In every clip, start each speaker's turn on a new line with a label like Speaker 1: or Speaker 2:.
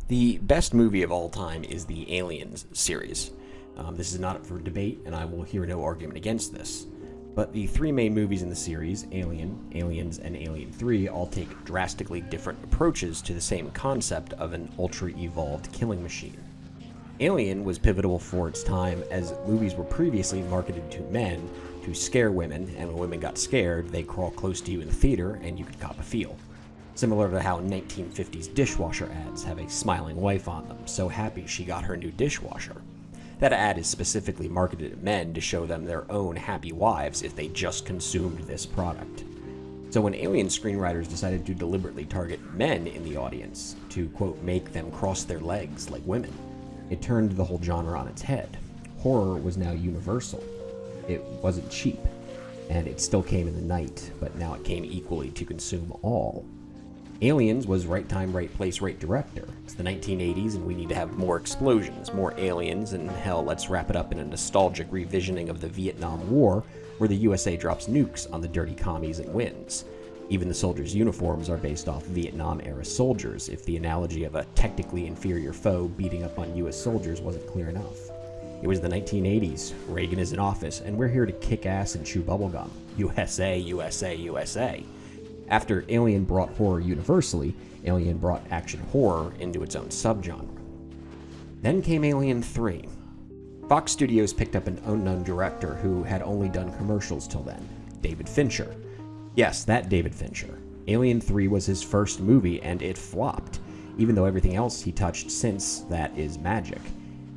Speaker 1: The best movie of all time is the Aliens series. This is not up for debate, and I will hear no argument against this. But the three main movies in the series, Alien, Aliens, and Alien 3, all take drastically different approaches to the same concept of an ultra-evolved killing machine. Alien was pivotal for its time, as movies were previously marketed to men to scare women, and when women got scared, they'd crawl close to you in the theater and you could cop a feel. Similar to how 1950s dishwasher ads have a smiling wife on them, so happy she got her new dishwasher. That ad is specifically marketed at men to show them their own happy wives if they just consumed this product. So when Alien screenwriters decided to deliberately target men in the audience to, quote, make them cross their legs like women, it turned the whole genre on its head. Horror was now universal. It wasn't cheap, and it still came in the night, but now it came equally to consume all. Aliens was right time, right place, right director. It's the 1980s, and we need to have more explosions, more aliens, and hell, let's wrap it up in a nostalgic revisioning of the Vietnam War, where the USA drops nukes on the dirty commies and wins. Even the soldiers' uniforms are based off Vietnam-era soldiers, if the analogy of a technically inferior foe beating up on US soldiers wasn't clear enough. It was the 1980s, Reagan is in office, and we're here to kick ass and chew bubblegum. USA, USA, USA. After Alien brought horror universally, Alien brought action horror into its own subgenre. Then came Alien 3. Fox Studios picked up an unknown director who had only done commercials till then, David Fincher. Yes, that David Fincher. Alien 3 was his first movie, and it flopped, even though everything else he touched since that is magic.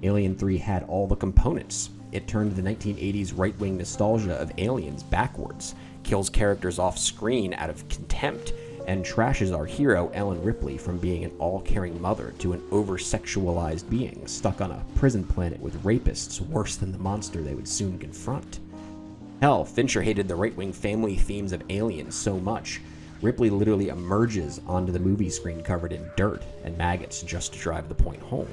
Speaker 1: Alien 3 had all the components. It turned the 1980s right-wing nostalgia of Aliens backwards, kills characters off screen out of contempt, and trashes our hero Ellen Ripley from being an all-caring mother to an over-sexualized being stuck on a prison planet with rapists worse than the monster they would soon confront. Hell, Fincher hated the right-wing family themes of Aliens so much, Ripley literally emerges onto the movie screen covered in dirt and maggots just to drive the point home.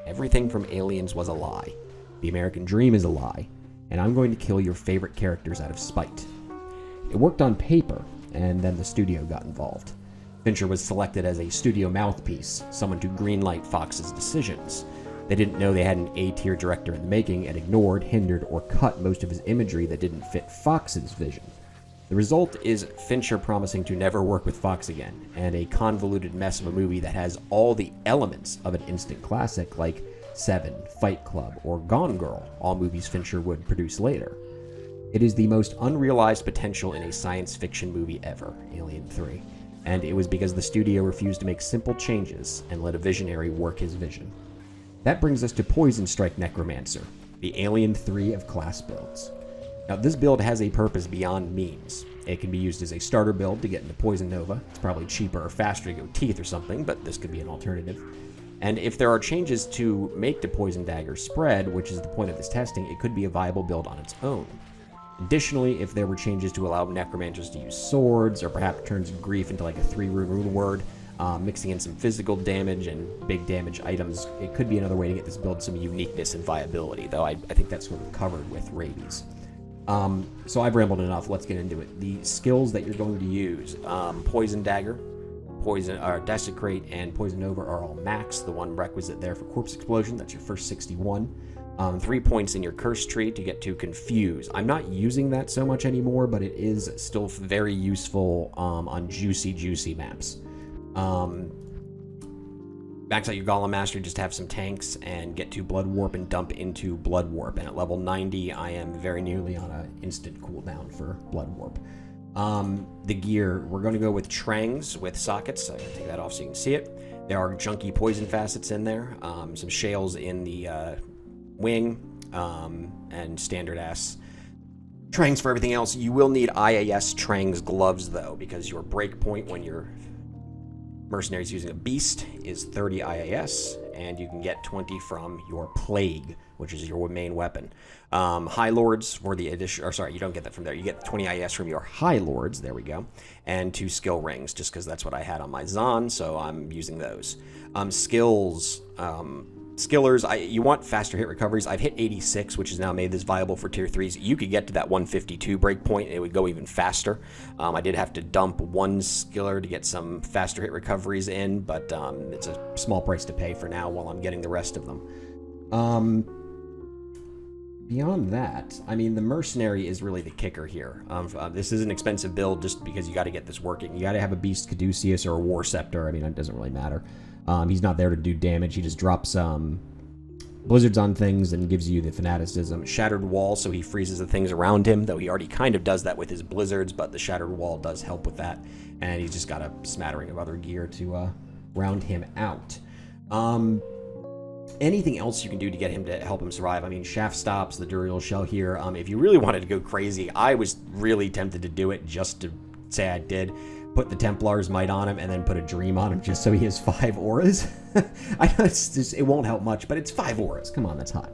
Speaker 1: Everything from Aliens was a lie. The American dream is a lie, and I'm going to kill your favorite characters out of spite. It worked on paper, and then the studio got involved. Fincher was selected as a studio mouthpiece, someone to greenlight Fox's decisions. They didn't know they had an A-tier director in the making and ignored, hindered, or cut most of his imagery that didn't fit Fox's vision. The result is Fincher promising to never work with Fox again, and a convoluted mess of a movie that has all the elements of an instant classic like Seven, Fight Club, or Gone Girl, all movies Fincher would produce later. It is the most unrealized potential in a science fiction movie ever, Alien 3, and it was because the studio refused to make simple changes and let a visionary work his vision. That brings us to Poison Strike Necromancer, the Alien 3 of class builds. Now, this build has a purpose beyond memes. It can be used as a starter build to get into Poison Nova. It's probably cheaper or faster to go Teeth or something, but this could be an alternative. And if there are changes to make the Poison Dagger spread, which is the point of this testing, it could be a viable build on its own. Additionally, if there were changes to allow necromancers to use swords, or perhaps turns grief into like a 3-rune word, mixing in some physical damage and big damage items, it could be another way to get this build some uniqueness and viability, though I think that's sort of covered with rabies. So I've rambled enough, let's get into it. The skills that you're going to use, Poison Dagger, Desecrate, and Poison Nova are all max, the one requisite there for Corpse Explosion, that's your first 61. 3 points in your curse tree to get to Confuse. I'm not using that so much anymore, but it is still very useful on juicy maps. Max out your Golem Master, just have some tanks and get to Blood Warp and dump into Blood Warp. And at level 90, I am very nearly on an instant cooldown for Blood Warp. The gear, we're going to go with Trangs with sockets. I'm going to take that off so you can see it. There are junky poison facets in there, some shales in the wing, and standard ass Trangs for everything else. You will need IAS Trangs gloves, though, because your breakpoint when your mercenaries using a beast is 30 IAS, and you can get 20 from your Plague, which is your main weapon. High Lords for the addition, or sorry, you don't get that from there. You get 20 IAS from your High Lords, there we go, and 2 skill rings, just because that's what I had on my Zon, so I'm using those. Skills, skillers, you want faster hit recoveries. I've hit 86, which has now made this viable for tier 3s. You could get to that 152 breakpoint, and it would go even faster. I did have to dump one skiller to get some faster hit recoveries in, but it's a small price to pay for now while I'm getting the rest of them. Beyond that, I mean, the mercenary is really the kicker here. This is an expensive build just because you got to get this working. You got to have a Beast Caduceus or a War Scepter. I mean, it doesn't really matter. He's not there to do damage. He just drops blizzards on things and gives you the fanaticism. Shattered Wall, so he freezes the things around him, though he already kind of does that with his blizzards, but the Shattered Wall does help with that. And he's just got a smattering of other gear to round him out. Anything else you can do to get him to help him survive? I mean, Shaft Stops, the Duriel Shell here. If you really wanted to go crazy, I was really tempted to do it just to say I did. Put the Templar's Might on him and then put a Dream on him just so he has 5 auras. I know it won't help much, but it's 5 auras. Come on, that's hot.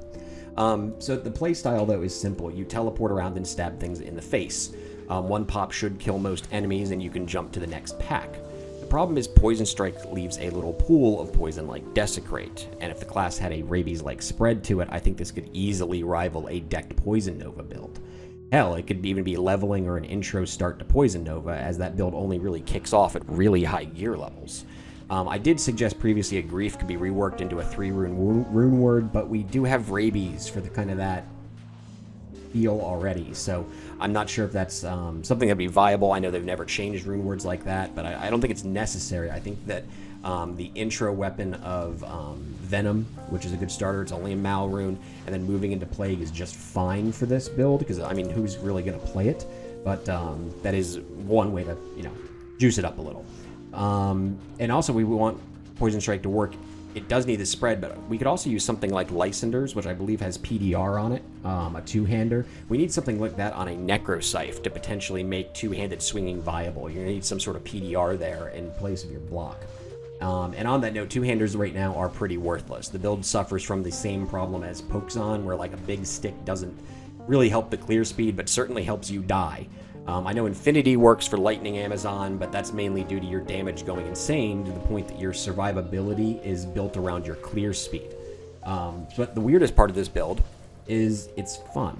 Speaker 1: So the playstyle, though, is simple. You teleport around and stab things in the face. One pop should kill most enemies, and you can jump to the next pack. The problem is Poison Strike leaves a little pool of poison like Desecrate, and if the class had a rabies-like spread to it, I think this could easily rival a decked Poison Nova build. Hell, it could even be leveling or an intro start to Poison Nova, as that build only really kicks off at really high gear levels. I did suggest previously a Grief could be reworked into a 3-rune rune word, but we do have rabies for the kind of that feel already, so I'm not sure if that's something that'd be viable. I know they've never changed rune words like that, but I don't think it's necessary. I think that the intro weapon of Venom, which is a good starter, it's only a Mal rune, and then moving into Plague is just fine for this build, because, I mean, who's really going to play it? But that is one way to, juice it up a little. And also, we want Poison Strike to work. It does need the spread, but we could also use something like Lysanders, which I believe has PDR on it, a two-hander. We need something like that on a Necroscyphe to potentially make two-handed swinging viable. You're going to need some sort of PDR there in place of your block. And on that note, two-handers right now are pretty worthless. The build suffers from the same problem as Pokezon, where like a big stick doesn't really help the clear speed, but certainly helps you die. I know Infinity works for Lightning Amazon, but that's mainly due to your damage going insane to the point that your survivability is built around your clear speed. But the weirdest part of this build is it's fun.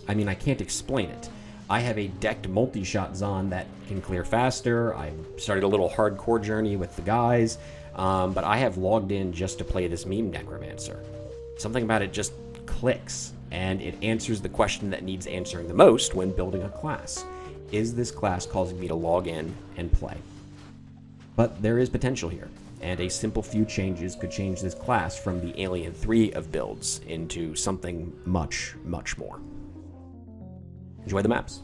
Speaker 1: I mean, I can't explain it. I have a decked multi-shot Zon that can clear faster. I started a little hardcore journey with the guys, but I have logged in just to play this meme Necromancer. Something about it just clicks, and it answers the question that needs answering the most when building a class. Is this class causing me to log in and play? But there is potential here, and a simple few changes could change this class from the Alien 3 of builds into something much, much more. Enjoy the maps.